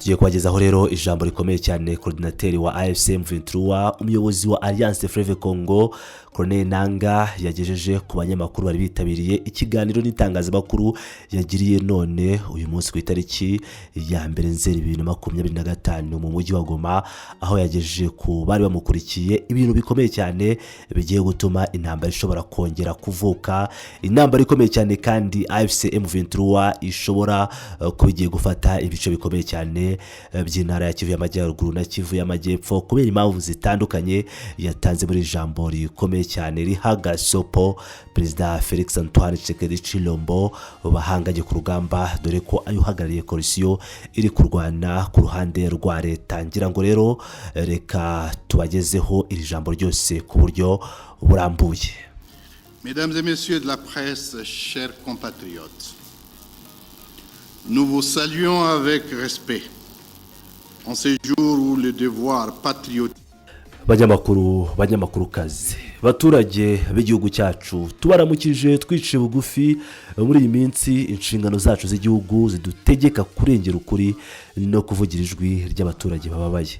tugiye kubagezaho rero ijambo rikomeye cyane coordinateur wa AFCM 23 umuyobozi wa Alliance Fleuve Congo Corneille NANGAA yagejeje ku banyamakuru bari bitabiriye ikiganiro n'itangazamakuru yagiriye none uyu munsi ku itariki ya mbere Nzeri 2025 mu mujyi wa Goma, aho yagejeje ku bari bamukurikiye ibintu bikomeye cyane bigiye gutuma intambara ishobora kongera kuvuka, intambara ikomeye cyane kandi AFCM 23 ishobora kugiye gufata ibice bikomeye cyane by'intara ya Kivu y'Amajyaruguru na Kivu y'Amajyepfo kubera impamvu zitandukanye yatanze muri ijambo rikomeye cyane rihaga sopo Perezida Felix Antoine TSHISEKEDI Chilombo bahanganye ku rugamba, dore ko ayuhagarariye coalition iri kurwana ku ruhande rwa leta. Ngira ngo rero reka tubagezeho iri jambo ryose ku buryo burambuye. Mesdames et messieurs de la presse, chers compatriotes, nous vous saluons avec respect en ces jours où le devoir patriotique banyamakurukazi baturage b'igihugu cyacu tubaramukije twice bugufi muri iyi minsi inshingano zacu z'igihugu zidutegeka kurengera ukuri no kuvugira ijwi ry'abaturage bababaye.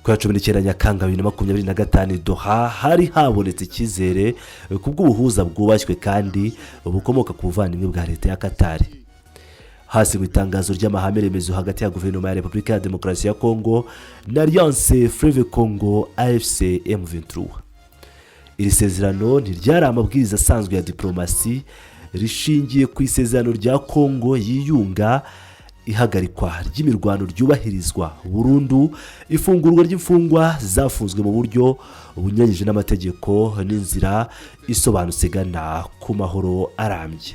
Ku ya 19 Nyakanga 2025 Doha hari habonetse icyizere kubw'ubuhuza bwubashywe kandi bukomoka ku buvandimwe bwa leta ya Qatar. Hasi mu itangazo ry'amahame remezo hagati ya guverinoma ya Repubulika ya Demokarasi ya Congo na Alliance Fleuve Congo AFCM 23. Iri sezerano ntiryari amabwiriza asanzwe ya diplomasi, rishingiye ku isezerano rya Congo yiyunga, ihagarikwa ry'imirwano ryubahirizwa burundu, ifungurwa ry'imfungwa zafunzwe mu buryo bunyuranyije n'amategeko n'inzira isobanutse gana ku mahoro arambye.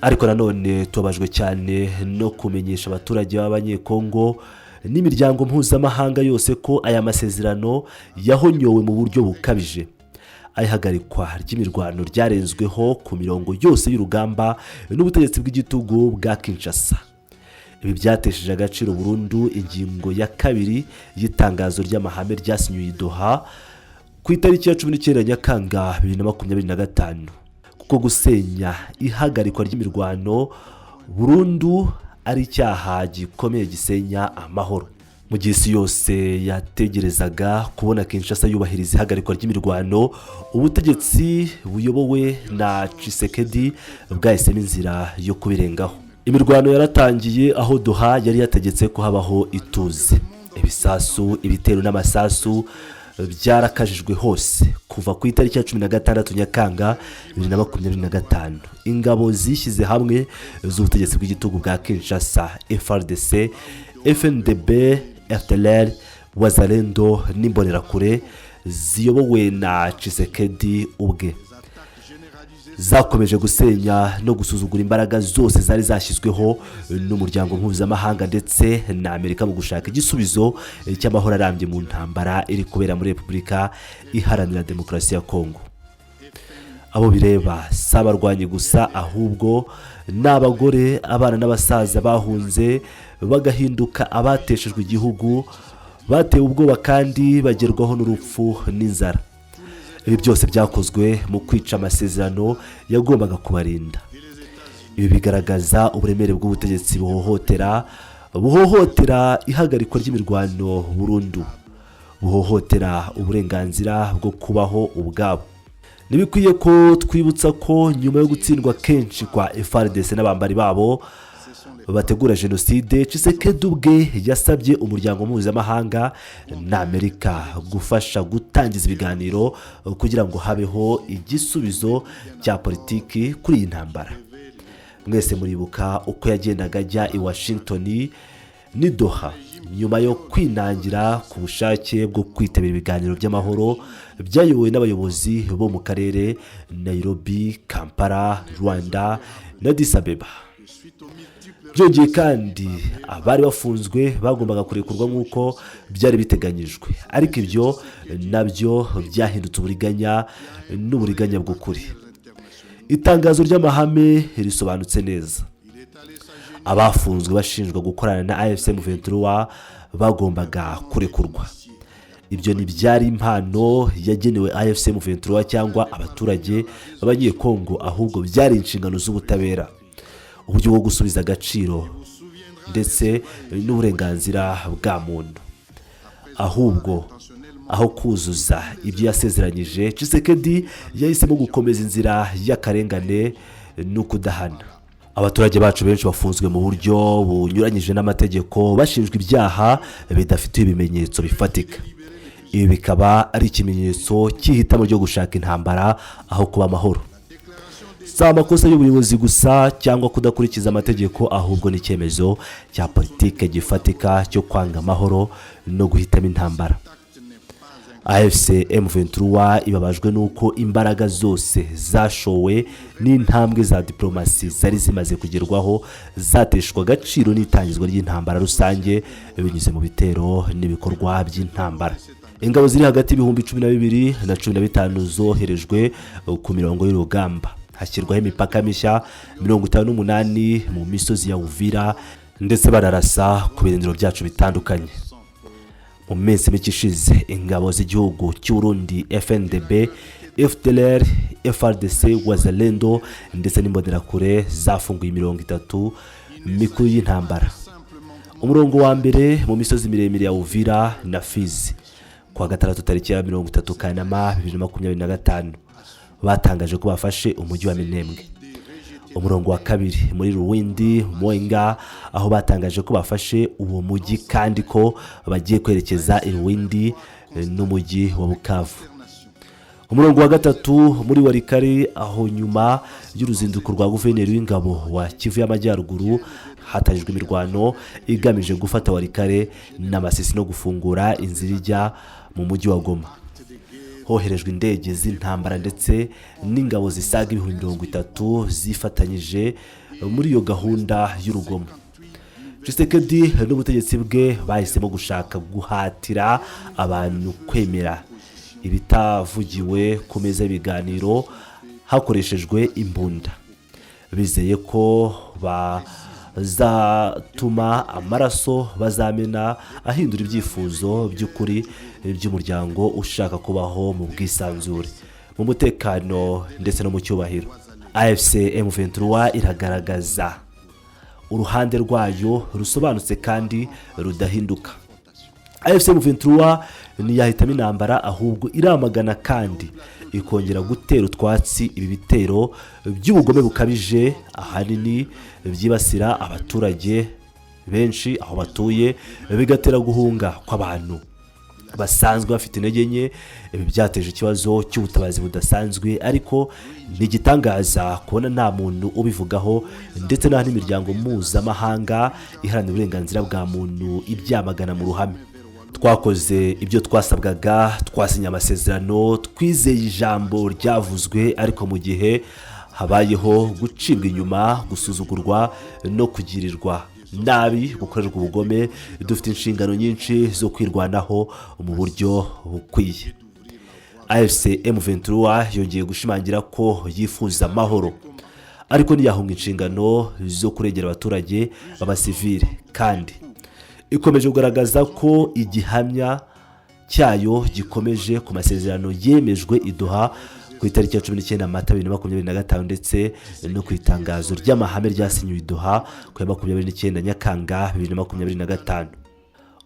Ariko nanone tubajwe cyane no kumenyesha abaturage b'abanyekongo n'imiryango mpuzamahanga yose ko aya masezerano yahonyowe mu buryo bukabije. Ayihagarikwa ry'imirwano ryarenzweho ku mirongo yose y'urugamba n'ubutegetsi bw'igitugu bwa Kinshasa. Ibi byatesheje agaciro burundu ingingo ya kabiri y'itangazo ry'amahame ryasinywe i Doha ku itariki ya 19 Nyakanga 2025. Kuko gusenya ihagarikwa ry'imirwano burundu ari icyaha gikomeye gisenya amahoro. Mu gihe isi yose yategerezaga kubona Kinshasa yubahiriza ihagarikwa ry'imirwano, ubutegetsi buyobowe na TSHISEKEDI bwahisemo inzira yo kubirengaho. Imirwano yaratangiye aho Doha yari yategetse ko habaho ituze. Ibisasu, ibitero n'amasasu byarakajijwe hose kuva ku itariki ya 16 Nyakanga 2025. Ingabo zishyize hamwe z'ubutegetsi bw'igitugu bwa Kinshasa, FARDC, FNDB, FDLR, Wazalendo n'imbonerakure ziyobowe na TSHISEKEDI ubwe, zakomeje gusenya no gusuzugura imbaraga zose zari zashyizweho n'umuryango mpuzamahanga ndetse na Amerika mu gushaka igisubizo cy'amahoro arambye mu ntambara iri kubera muri Repubulika Iharanira Demokarasi ya Congo. Abo bireba sabarwanye gusa, ahubwo n'abagore, abana n'abasaza bahunze bagahinduka abateshejwe igihugu, batewe ubwoba kandi bagerwaho n'urupfu n'inzara. Ibi byose byakozwe mu kwica amasezerano yagombaga kubarinda. Ibi bigaragaza uburemere bw'ubutegetsi buhohotera ihagarikwa ry'imirwano burundu, buhohotera uburenganzira bwo kubaho ubwabo. Nibikwiye ko twibutsa ko nyuma yo gutsindwa kenshi kwa FARDC n'abambari babo bategura jenoside, TSHISEKEDI ubwe yasabye umuryango mpuzamahanga na Amerika gufasha gutangiza ibiganiro kugira ngo habeho igisubizo cya politiki kuri iyi ntambara. Mwese muribuka uko yagendaga ajya i Washington ni Doha nyuma yo kwinangira ku bushake bwo kwitabira ibiganiro by'amahoro byayobowe n'abayobozi bo mu karere Nairobi, Kampala, Rwanda na Addis Abeba. Byongeye kandi abari bafunzwe bagombaga kurekurwa nk'uko byari biteganyijwe, ariko ibyo nabyo byahindutse uburiganya n'uburiganya bw'ukuri. Itangazo ry'amahame risobanutse neza. Abafunzwe bashinjwa gukorana na AFCM 23 bagombaga kurekurwa. Ibyo ntibyari impano yagenewe AFCM 23 cyangwa abaturage b'abanyekongo, ahubwo byari inshingano z'ubutabera. Uburyo bwo gusubiza agaciro ndetse n'uburenganzira bwa muntu. Ahubwo aho kuzuza ibyo yasezeranyije, Tshisekedi yahisemo gukomeza inzira y'akarengane no kudahana. Abaturage bacu benshi bafunzwe mu buryo bunyuranyije n'amategeko bashinjwa ibyaha bidafite ibimenyetso bifatika. Ibi bikaba ari ikimenyetso cy'ihitamo ryo gushaka intambara aho kuba amahoro. Si amakosa y'ubuyobozi gusa cyangwa kudakurikiza amategeko, ahubwo ni icyemezo cya politike gifatika cyo kwanga amahoro no guhitamo intambara. AFC M23 ibabajwe nuko imbaraga zose zashowe n'intambwe za diplomasi zari zimaze kugerwaho zateshwa agaciro n'itangizwa ry'intambara rusange binyuze mu bitero n'ibikorwa by'intambara. Ingabo ziri hagati y'ibihumbi 12 na 15 zoherejwe ku mirongo y'urugamba. Hashyirwaho imipaka mishya 58 mu misozi ya Uvira, ndetse bararasa ku birindiro byacu bitandukanye. Mu minsi mike ishize, ingabo z'igihugu cy'u Burundi FNDB, FDLR, FRDC, Wazalendo ndetse n'imbonerakure zafunguye 30 mikuru y'intambara. Umurongo wa mbere mu misozi miremire ya Uvira na Fizi kwa gatandatu tariki ya 30 Kanama 2025 batangaje ko bafashe umujyi wa Minembwe. Umurongo wa kabiri muri Ruwindi Mwenga, aho batangaje ko bafashe uwo mujyi kandi ko bagiye kwerekeza i Ruwindi n'umujyi wa Bukavu. Umurongo wa gatatu muri Warikare, aho nyuma y'uruzinduko rwa guverineri w'ingabo wa Kivu y'Amajyaruguru hatangijwe imirwano igamije gufata Warikare n'amasisi no gufungura inzira ijya mu mujyi wa Goma. Hoherejwe indege z'intambara ndetse n'ingabo zisaga 30 zifatanyije muri iyo gahunda y'urugomo. Tshisekedi n'ubutegetsi bwe bahisemo gushaka guhatira abantu kwemera ibitavugiwe ku meza y'ibiganiro hakoreshejwe imbunda. Bizeye ko bazatuma amaraso bazamena ahindura ibyifuzo by'ukuri by'umuryango ushaka kubaho mu bwisanzure, mu mutekano ndetse no mu cyubahiro. AFC M23 iragaragaza uruhande rwayo rusobanutse kandi rudahinduka. AFC M23 ntiyahitamo intambara, ahubwo iramagana kandi ikongera gutera utwatsi ibi bitero by'ubugome bukabije ahanini byibasira abaturage benshi aho batuye, bigatera guhunga kw'abantu basanzwe bafite intege nke. Ibi byateje ikibazo cy'ubutabazi budasanzwe, ariko ntigitangaza kubona nta muntu ubivugaho, ndetse n'aho n'imiryango mpuzamahanga iharanira uburenganzira bwa muntu ibyamagana mu ruhame. Twakoze ibyo twasabwaga, twasinye amasezerano, twizeye ijambo ryavuzwe, ariko mu gihe habayeho gucibwa inyuma, gusuzugurwa no kugirirwa nabi, gukorerwa ubugome, dufite inshingano nyinshi zo kwirwanaho mu buryo bukwiye. AFC M23 yongeye gushimangira ko yifuza amahoro, ariko ntiyahunga inshingano zo kurengera abaturage b'abasivile, kandi ikomeje kugaragaza ko igihamya cyayo gikomeje ku masezerano yemejwe iduha ku itariki ya 19 Mata 2025 ndetse no ku itangazo ry'amahame ryasinywe iduha ku ya 29 Nyakanga 2025.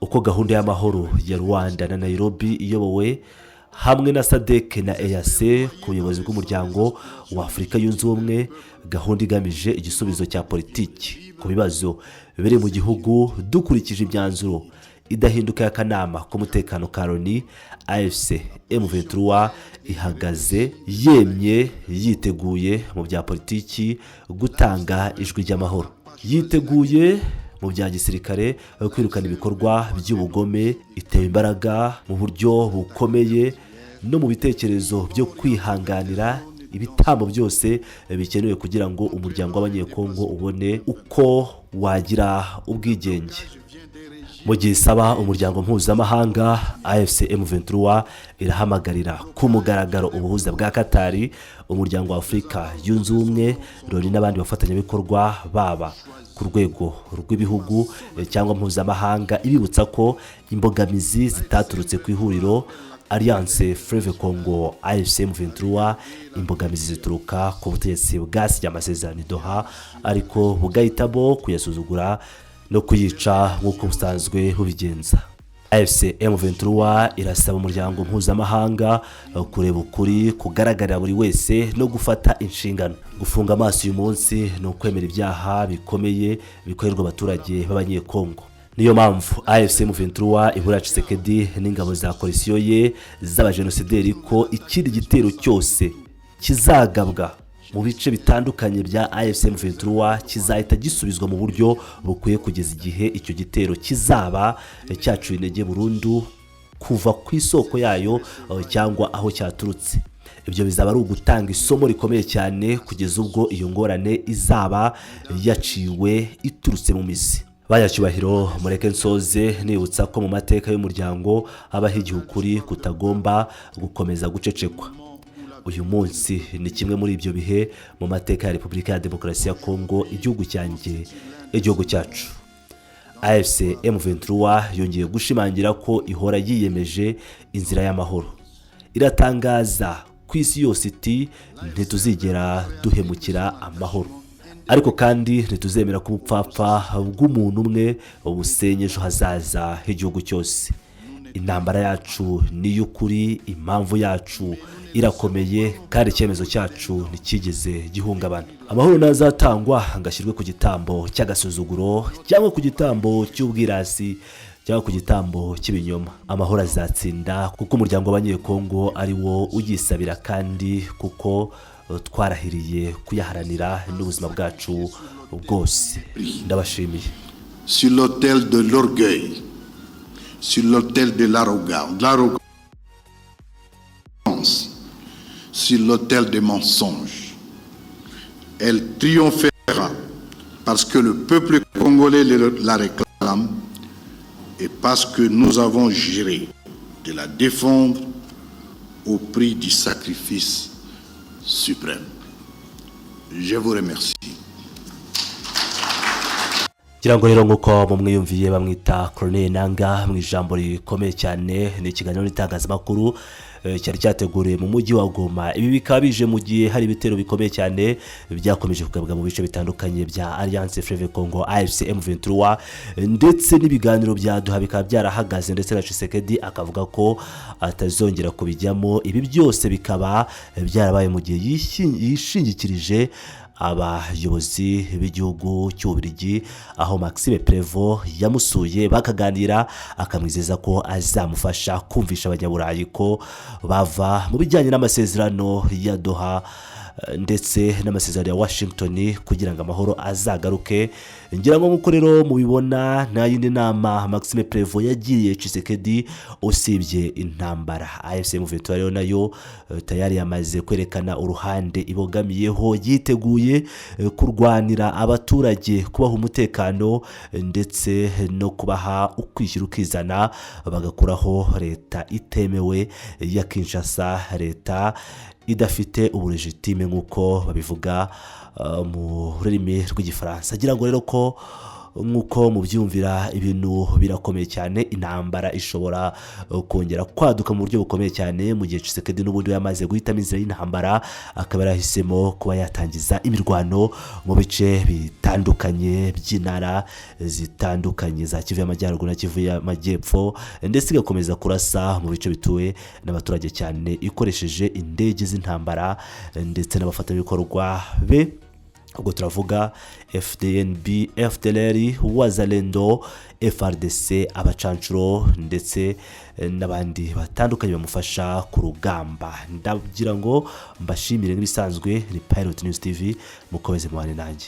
Uko gahunda y'amahoro ya Rwanda na Nairobi iyobowe hamwe na SADC na EAC ku buyobozi bw'umuryango wa Afurika yunze ubumwe, gahunda igamije igisubizo cya politiki ku bibazo biri mu gihugu dukurikije imyanzuro idahinduka y'akanama k'umutekano ka Loni. AFC M23 ihagaze yemye, yiteguye mu bya politiki gutanga ijwi ry'amahoro, yiteguye mu bya gisirikare kwirukana ibikorwa by'ubugome, itewe imbaraga mu buryo bukomeye no mu bitekerezo byo kwihanganira ibitambo byose bikenewe kugira ngo umuryango w'abanyekongo ubone uko wagira ubwigenge. Mu gihe isaba umuryango mpuzamahanga, AFC M23 irahamagarira ku mugaragaro ubuhuza bwa Katari, umuryango wa Afurika yunze ubumwe, Loni n'abandi bafatanyabikorwa baba ku rwego rw'ibihugu cyangwa mpuzamahanga, ibibutsa ko imbogamizi zitaturutse ku ihuriro Alliance Fleuve Congo AFC M23, imbogamizi zituruka ku butegetsi bwasinye amasezerano idoha ariko bugahitamo kuyasuzugura no kuyica nk'uko busanzwe bubigenza. AFC M23 irasaba umuryango mpuzamahanga kureba ukuri kugaragarira buri wese no gufata inshingano. Gufunga amaso uyu munsi no kwemera ibyaha bikomeye bikorerwa abaturage b'abanyekongo. Niyo mpamvu AFC M23 ibura Tshisekedi n'ingabo za koalisiyo ye z'abajenosideri ko ikindi gitero cyose kizagabwa mu bice bitandukanye bya AFC M23 kizahita gisubizwa mu buryo bukwiye kugeza igihe icyo gitero kizaba cyacuye intege burundu kuva ku isoko yayo cyangwa aho cyaturutse. Ibyo bizaba ari ugutanga isomo rikomeye cyane kugeza ubwo iyo ngorane izaba yaciwe iturutse mu mizi. Banyacyubahiro, mureke nsoze nibutsa ko mu mateka y'umuryango habaho igihe ukuri kutagomba gukomeza gucecekwa. Uyu munsi ni kimwe muri ibyo bihe mu mateka ya Repubulika ya Demokarasi ya Kongo, igihugu cyanjye, igihugu cyacu. AFC M23 yongeye gushimangira ko ihora yiyemeje inzira y'amahoro. Iratangaza ku isi yose iti ntituzigera duhemukira amahoro, ariko kandi ntituzemera ko ubupfapfa bw'umuntu umwe busenya ejo hazaza h'igihugu cyose. Intambara yacu ni y'ukuri, impamvu yacu irakomeye kandi icyemezo cyacu ntikigeze gihungabana. Amahoro nazatangwa ngashyirwe ku gitambo cy'agasuzuguro cyangwa ku gitambo cy'ubwirasi cyangwa ku gitambo cy'ibinyoma. Amahoro azatsinda kuko umuryango w'abanyekongo ari wo ugisabira kandi kuko twarahiriye kuyaharanira n'ubuzima bwacu bwose. Ndabashimiye. Sur l'autel de l'orgueil, sur l'autel de l'arrogance, sur l'autel des mensonges, elle triomphera parce que le peuple congolais la réclame et parce que nous avons juré de la défendre au prix du sacrifice suprême. Je vous remercie. Kirango rero nk'uko mumwiyumviye bamwita Corneille NANGAA mu ijambo rikomeye cyane, ni ikiganiro n'itangazamakuru cyari cyateguriwe mu mujyi wa Goma. Ibi bikaba bije mu gihe hari ibitero bikomeye cyane byakomeje kugabwa mu bice bitandukanye bya Alliance Fleuve Congo AFC M23, ndetse n'ibiganiro byaduha bikaba byarahagaze, ndetse na Tshisekedi akavuga ko atazongera kubijyamo. Ibi byose bikaba byarabaye mu gihe yishingikirije abayobozi b'igihugu cy'Ububiligi, aho Maxime Prevo yamusuye bakaganira akamwizeza ko azamufasha kumvisha abanyaburayi ko bava mu bijyanye n'amasezerano ya Doha ndetse n'amasezerano ya Washington kugira ngo amahoro azagaruke. Ngira ngo nk'uko rero mubibona nta yindi nama Maxime Prevo yagiriye Tshisekedi usibye intambara. AFC M23 rero nayo tayari yamaze kwerekana uruhande ibogamiyeho, yiteguye kurwanira abaturage, kubaha umutekano ndetse no kubaha ukwishyira ukizana, bagakuraho leta itemewe ya Kinshasa, leta idafite ubulegitime nk'uko babivuga mu rurimi rw'igifaransa. Agira ngo rero ko nk'uko mubyumvira ibintu birakomeye cyane, intambara ishobora kongera kwaduka mu buryo bukomeye cyane mu gihe Tshisekedi n'ubundi yamaze guhitamo inzira y'intambara, akaba yarahisemo kuba yatangiza imirwano mu bice bitandukanye by'intara zitandukanye za Kivu y'Amajyaruguru na Kivu y'Amajyepfo, ndetse igakomeza kurasa mu bice bituwe n'abaturage cyane ikoresheje indege z'intambara ndetse n'abafatanyabikorwa be. Ubwo turavuga FDNB, FDLR, Wazalendo, FRDC, abacancuro ndetse n'abandi batandukanye bamufasha ku rugamba. Ndagira ngo mbashimire nk'ibisanzwe, ni Pilot News TV, mukomeze mubane nanjye.